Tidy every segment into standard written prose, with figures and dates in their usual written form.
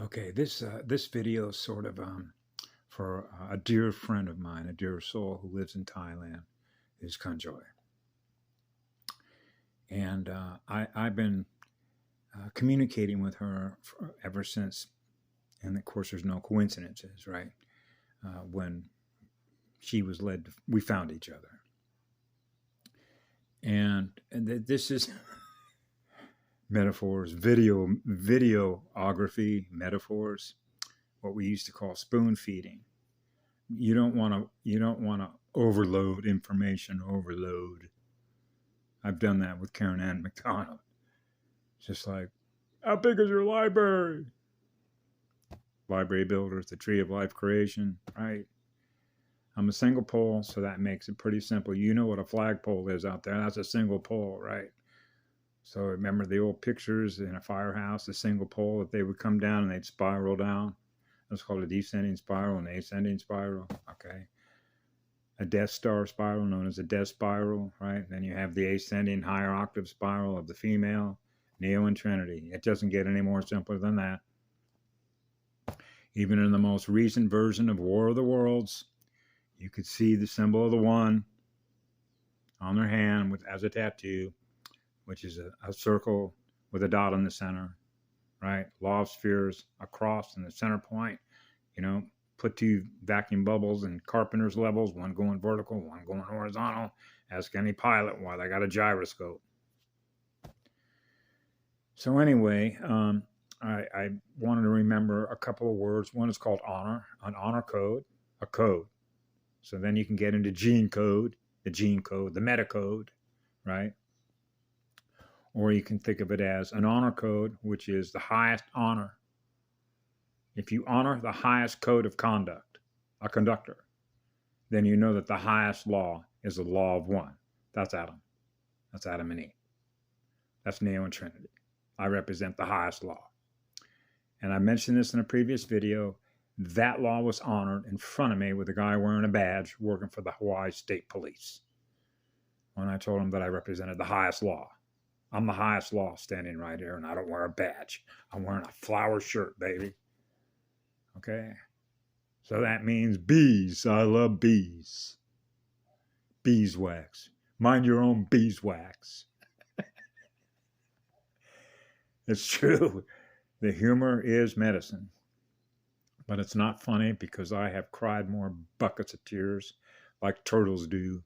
Okay, this video is sort of for a dear friend of mine, a dear soul who lives in Thailand, is Khun, and I've been communicating with her ever since, and of course, there's no coincidences, right? When she was we found each other, and this is metaphors, videography metaphors, what we used to call spoon feeding. You don't want to overload information. Overload. I've done that with Karen Ann McDonald. Just like, how big is your library? Library builders, the tree of life creation, right? I'm a single pole, so that makes it pretty simple. You know what a flagpole is out there. That's a single pole, right? So remember the old pictures in a firehouse, a single pole, that they would come down and they'd spiral down. That's called a descending spiral and ascending spiral, okay? A Death Star spiral known as a death spiral, right? Then you have the ascending higher octave spiral of the female, Neo and Trinity. It doesn't get any more simpler than that. Even in the most recent version of War of the Worlds, you could see the symbol of the one on their hand as a tattoo, which is a circle with a dot in the center, right? Law of spheres, a cross in the center point, put two vacuum bubbles in carpenter's levels, one going vertical, one going horizontal. Ask any pilot why they got a gyroscope. So anyway, I wanted to remember a couple of words. One is called honor, an honor code, a code. So then you can get into gene code, the meta code, right? Or you can think of it as an honor code, which is the highest honor. If you honor the highest code of conduct, a conductor, then you know that the highest law is the law of one. That's Adam. That's Adam and Eve. That's Neo and Trinity. I represent the highest law. And I mentioned this in a previous video. That law was honored in front of me with a guy wearing a badge working for the Hawaii State Police. When I told him that I represented the highest law. I'm the highest law standing right here, and I don't wear a badge. I'm wearing a flower shirt, baby. Okay? So that means bees. I love bees. Beeswax. Mind your own beeswax. It's true. The humor is medicine. But it's not funny because I have cried more buckets of tears like turtles do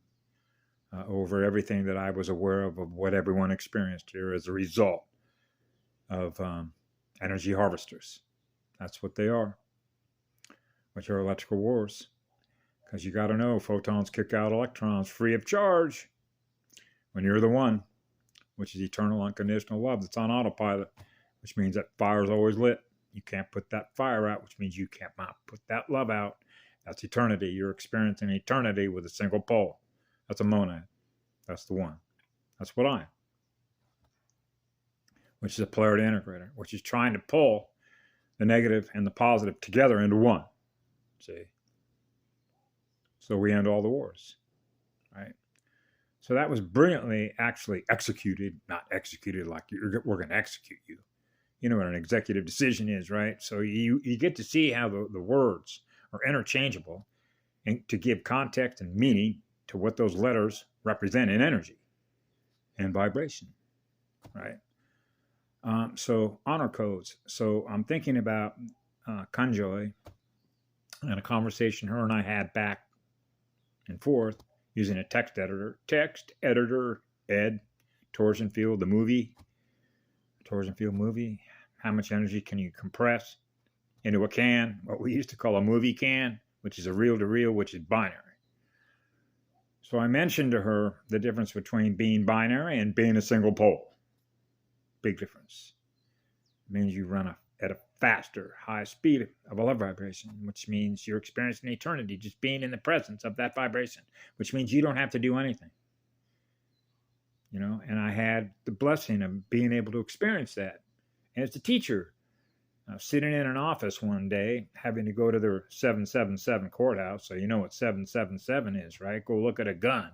over everything that I was aware of what everyone experienced here as a result of energy harvesters. That's what they are, which are electrical wars. Because you got to know, photons kick out electrons free of charge when you're the one, which is eternal unconditional love that's on autopilot, which means that fire is always lit. You can't put that fire out, which means you can't put that love out. That's eternity. You're experiencing eternity with a single pole. That's a monad. That's the one. That's what I am. Which is a polarity integrator, which is trying to pull the negative and the positive together into one. See? So we end all the wars. Right? So that was brilliantly actually executed, not executed like we're going to execute you. You know what an executive decision is, right? So you get to see how the words are interchangeable and to give context and meaning to what those letters represent in energy and vibration, right? So honor codes. So I'm thinking about Khun and a conversation her and I had back and forth using a text editor. Ed, Torsionfield, the movie. Torsionfield movie. How much energy can you compress into a can? What we used to call a movie can, which is a reel-to-reel, which is binary. So I mentioned to her the difference between being binary and being a single pole. Big difference. It means you run at a faster, high speed of a love vibration, which means you're experiencing eternity, just being in the presence of that vibration, which means you don't have to do anything. And I had the blessing of being able to experience that. And as a teacher, sitting in an office one day, having to go to their 777 courthouse. So you know what 777 is, right? Go look at a gun.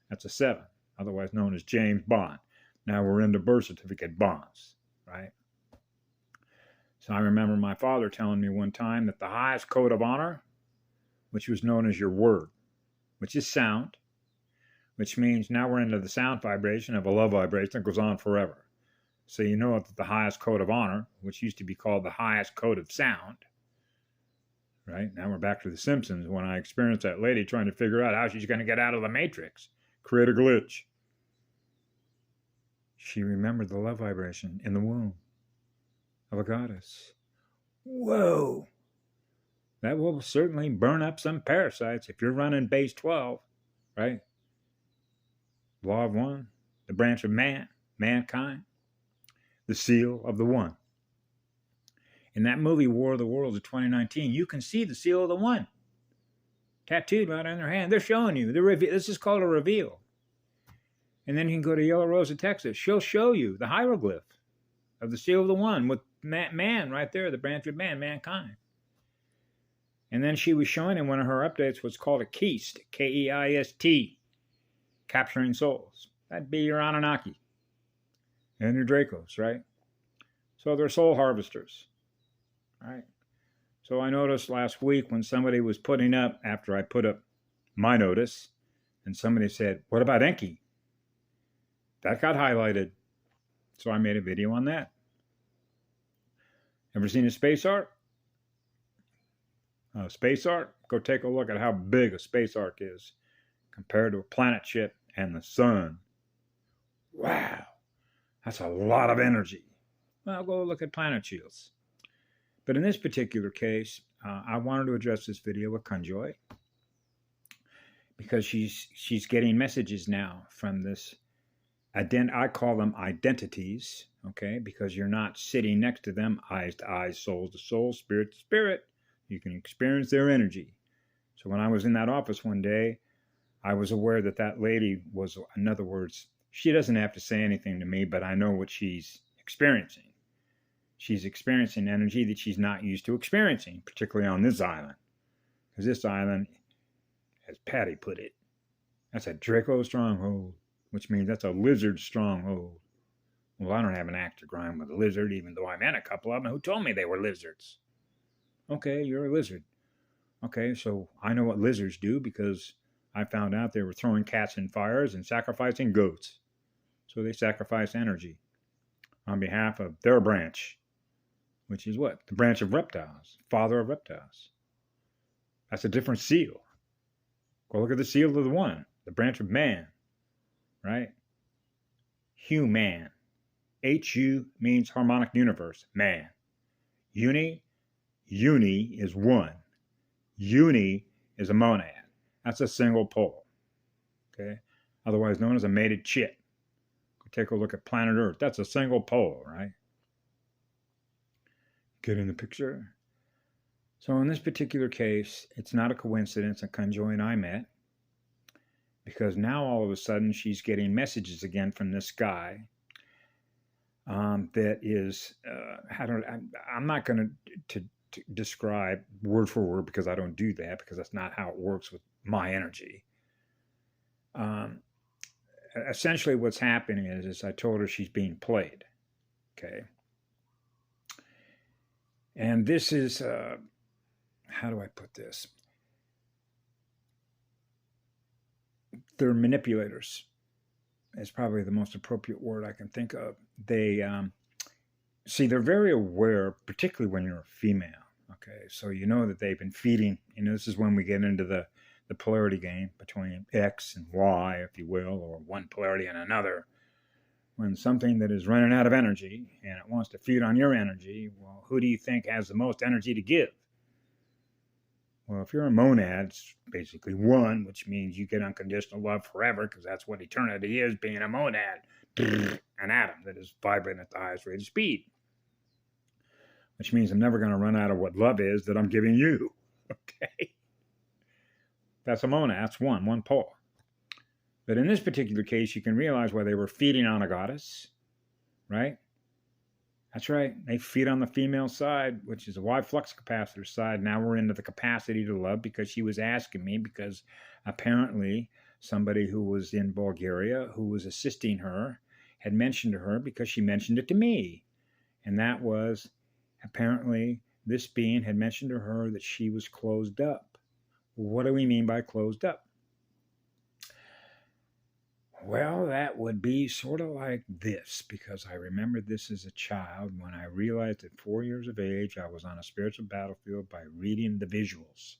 That's a 7, otherwise known as James Bond. Now we're into birth certificate bonds, right? So I remember my father telling me one time that the highest code of honor, which was known as your word, which is sound, which means now we're into the sound vibration of a love vibration that goes on forever. So you know that the highest code of honor, which used to be called the highest code of sound, right? Now we're back to The Simpsons when I experienced that lady trying to figure out how she's going to get out of the matrix, create a glitch. She remembered the love vibration in the womb of a goddess. Whoa! That will certainly burn up some parasites if you're running base 12, right? Law of one, the branch of man, mankind, the seal of the one. In that movie, War of the Worlds of 2019, you can see the seal of the one tattooed right on their hand. They're showing you. This is called a reveal. And then you can go to Yellow Rose of Texas. She'll show you the hieroglyph of the seal of the one with man right there, the branch of man, mankind. And then she was showing in one of her updates what's called a Keist, K-E-I-S-T, capturing souls. That'd be your Anunnaki and your Dracos, right? So they're soul harvesters, right? So I noticed last week when somebody was putting up, after I put up my notice, and somebody said, what about Enki? That got highlighted. So I made a video on that. Ever seen a space ark? Space ark? Go take a look at how big a space ark is compared to a planet ship and the sun. Wow, that's a lot of energy. Well, go look at planet shields. But in this particular case, I wanted to address this video with Khun because she's getting messages now from this. I call them identities, okay? Because you're not sitting next to them, eyes to eyes, soul to soul, spirit to spirit. You can experience their energy. So when I was in that office one day, I was aware that that lady was, in other words, she doesn't have to say anything to me, but I know what she's experiencing. She's experiencing energy that she's not used to experiencing, particularly on this island. Because this island, as Patty put it, that's a Draco stronghold, which means that's a lizard stronghold. Well, I don't have an axe to grind with a lizard, even though I met a couple of them who told me they were lizards. Okay, you're a lizard. Okay, so I know what lizards do because I found out they were throwing cats in fires and sacrificing goats. So they sacrifice energy on behalf of their branch, which is what? The branch of reptiles, father of reptiles. That's a different seal. Go look at the seal of the one, the branch of man, right? Human. H-U means harmonic universe, man. Uni is one. Uni is a monad. That's a single pole, okay? Otherwise known as a mated chit. Go take a look at planet Earth. That's a single pole, right? Get in the picture? So in this particular case, it's not a coincidence that Khun and I met, because now all of a sudden she's getting messages again from this guy that is, I'm not going to describe word for word because I don't do that, because that's not how it works with my energy. Essentially what's happening is I told her she's being played, okay? And this is, how do I put this? They're manipulators. Is probably the most appropriate word I can think of. They, see, they're very aware, particularly when you're a female, okay? So you know that they've been feeding, this is when we get into the polarity game between X and Y, if you will, or one polarity and another. When something that is running out of energy and it wants to feed on your energy, well, who do you think has the most energy to give? Well, if you're a monad, it's basically one, which means you get unconditional love forever, because that's what eternity is, being a monad, an atom that is vibrating at the highest rate of speed. Which means I'm never going to run out of what love is that I'm giving you, okay? That's a monad, that's one pole. But in this particular case, you can realize why they were feeding on a goddess, right? That's right. They feed on the female side, which is a Y flux capacitor side. Now we're into the capacity to love, because she was asking me, because apparently somebody who was in Bulgaria who was assisting her had mentioned to her, because she mentioned it to me. And that was, apparently this being had mentioned to her that she was closed up. What do we mean by closed up? Well, that would be sort of like this, because I remember this as a child when I realized at 4 years of age I was on a spiritual battlefield by reading the visuals,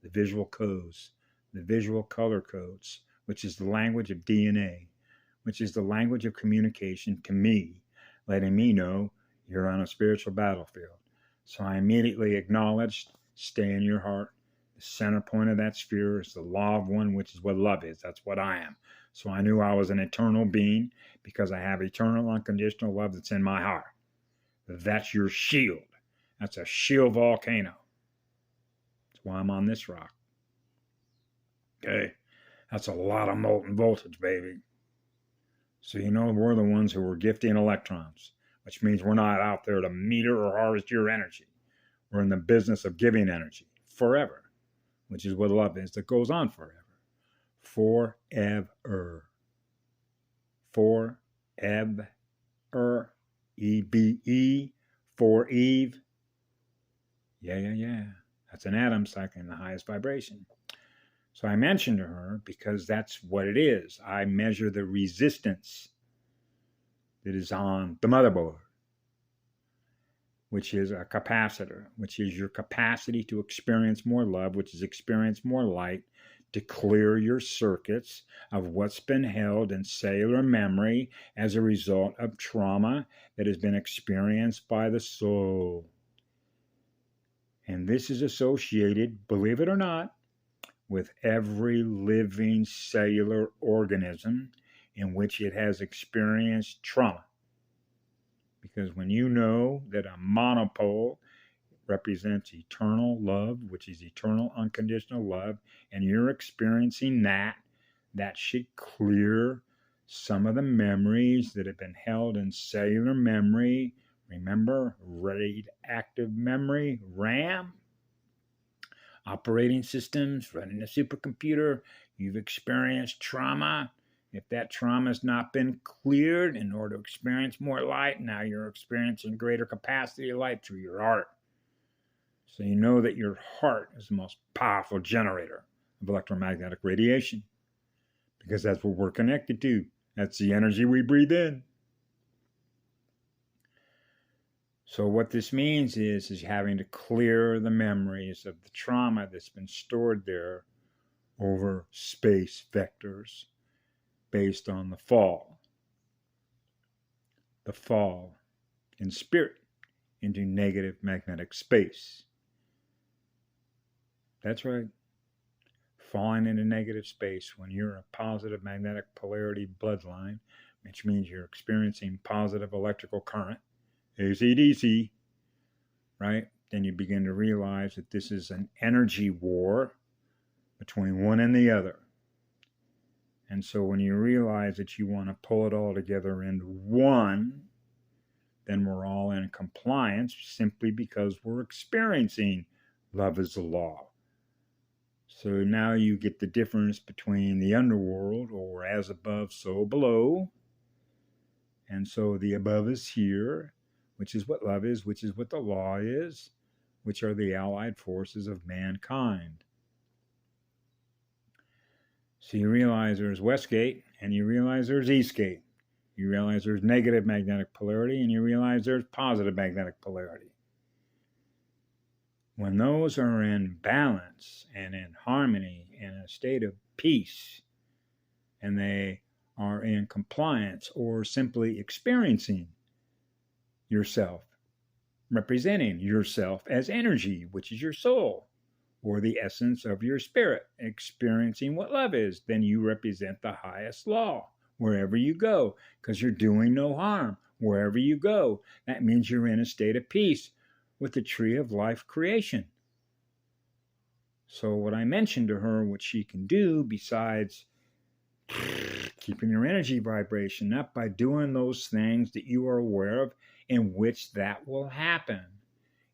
the visual codes, the visual color codes, which is the language of DNA, which is the language of communication to me, letting me know you're on a spiritual battlefield. So I immediately acknowledged, stay in your heart. The center point of that sphere is the law of one, which is what love is. That's what I am. So I knew I was an eternal being because I have eternal unconditional love that's in my heart. That's your shield. That's a shield volcano. That's why I'm on this rock. Okay, that's a lot of molten voltage, baby. So you know we're the ones who are gifting electrons, which means we're not out there to meter or harvest your energy. We're in the business of giving energy forever, which is what love is that goes on forever. Forever. Forever. EBE. For Eve. Yeah. That's an atom cycling the highest vibration. So I mentioned to her because that's what it is. I measure the resistance that is on the motherboard, which is a capacitor, which is your capacity to experience more love, which is experience more light, to clear your circuits of what's been held in cellular memory as a result of trauma that has been experienced by the soul. And this is associated, believe it or not, with every living cellular organism in which it has experienced trauma. Because when you know that a monopole represents eternal love, which is eternal unconditional love, and you're experiencing that, that should clear some of the memories that have been held in cellular memory. Remember, radioactive memory, RAM? Operating systems, running a supercomputer, you've experienced trauma. If that trauma has not been cleared in order to experience more light, now you're experiencing greater capacity of light through your heart. So you know that your heart is the most powerful generator of electromagnetic radiation, because that's what we're connected to. That's the energy we breathe in. So what this means is having to clear the memories of the trauma that's been stored there over space vectors based on the fall in spirit into negative magnetic space. That's right. Falling into negative space when you're a positive magnetic polarity bloodline, which means you're experiencing positive electrical current, AC/DC, right? Then you begin to realize that this is an energy war between one and the other. And so when you realize that you want to pull it all together into one, then we're all in compliance simply because we're experiencing love is the law. So now you get the difference between the underworld, or as above, so below. And so the above is here, which is what love is, which is what the law is, which are the allied forces of mankind. So you realize there's Westgate, and you realize there's Eastgate. You realize there's negative magnetic polarity, and you realize there's positive magnetic polarity. When those are in balance and in harmony, in a state of peace, and they are in compliance or simply experiencing yourself, representing yourself as energy, which is your soul, or the essence of your spirit, experiencing what love is, then you represent the highest law wherever you go, because you're doing no harm wherever you go. That means you're in a state of peace with the tree of life creation. So what I mentioned to her, what she can do besides keeping your energy vibration up by doing those things that you are aware of in which that will happen.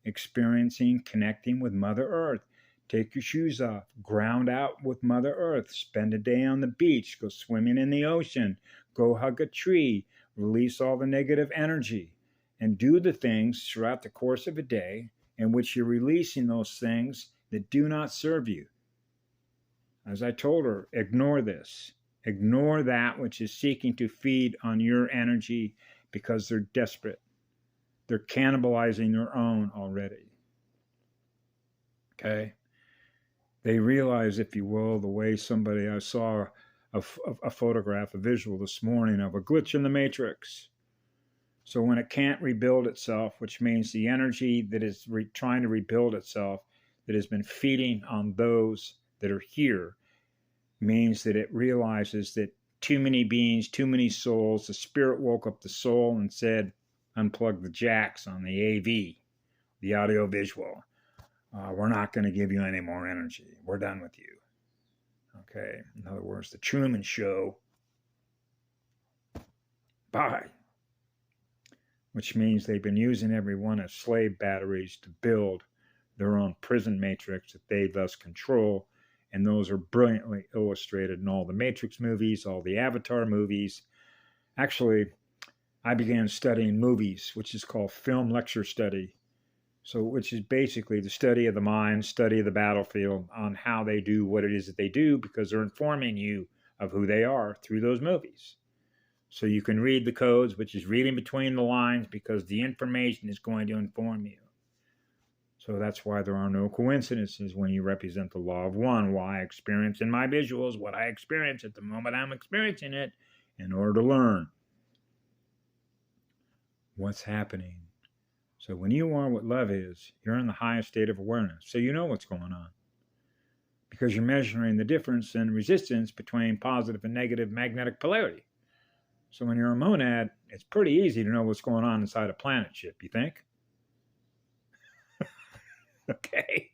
Experiencing, connecting with Mother Earth. Take your shoes off, ground out with Mother Earth, spend a day on the beach, go swimming in the ocean, go hug a tree, release all the negative energy, and do the things throughout the course of a day in which you're releasing those things that do not serve you. As I told her, ignore this. Ignore that which is seeking to feed on your energy because they're desperate. They're cannibalizing their own already. Okay? They realize, if you will, the way I saw a photograph, a visual this morning of a glitch in the matrix. So when it can't rebuild itself, which means the energy that is trying to rebuild itself, that has been feeding on those that are here, means that it realizes that too many beings, too many souls, the spirit woke up the soul and said, unplug the jacks on the AV, the audio visual. We're not going to give you any more energy. We're done with you. Okay. In other words, the Truman Show. Bye. Which means they've been using everyone as slave batteries to build their own prison matrix that they thus control. And those are brilliantly illustrated in all the Matrix movies, all the Avatar movies. Actually, I began studying movies, which is called film lecture study. So, which is basically the study of the mind, study of the battlefield, on how they do what it is that they do, because they're informing you of who they are through those movies. So you can read the codes, which is reading between the lines, because the information is going to inform you. So that's why there are no coincidences when you represent the law of one. Why I experience in my visuals what I experience at the moment I'm experiencing it, in order to learn what's happening. So when you are what love is, you're in the highest state of awareness. So you know what's going on, because you're measuring the difference in resistance between positive and negative magnetic polarity. So when you're a monad, it's pretty easy to know what's going on inside a planet ship, you think? Okay?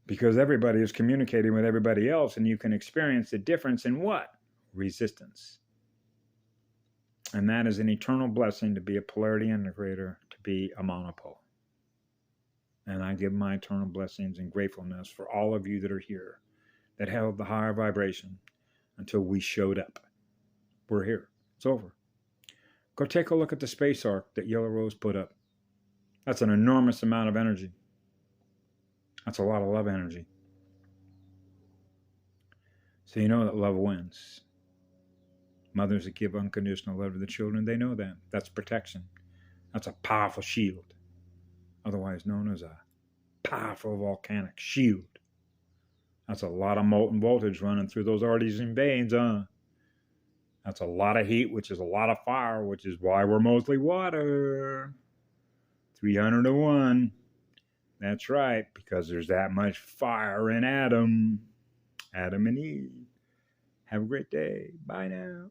Because everybody is communicating with everybody else, and you can experience the difference in what? Resistance. And that is an eternal blessing, to be a polarity integrator, to be a monopole. And I give my eternal blessings and gratefulness for all of you that are here, that held the higher vibration until we showed up. We're here. It's over. Go take a look at the space ark that Yellow Rose put up. That's an enormous amount of energy. That's a lot of love energy. So you know that love wins. Mothers that give unconditional love to the children, they know that. That's protection. That's a powerful shield, otherwise known as a powerful volcanic shield. That's a lot of molten voltage running through those artesian veins, That's a lot of heat, which is a lot of fire, which is why we're mostly water. 300 to 1. That's right, because there's that much fire in Adam and Eve. Have a great day. Bye now.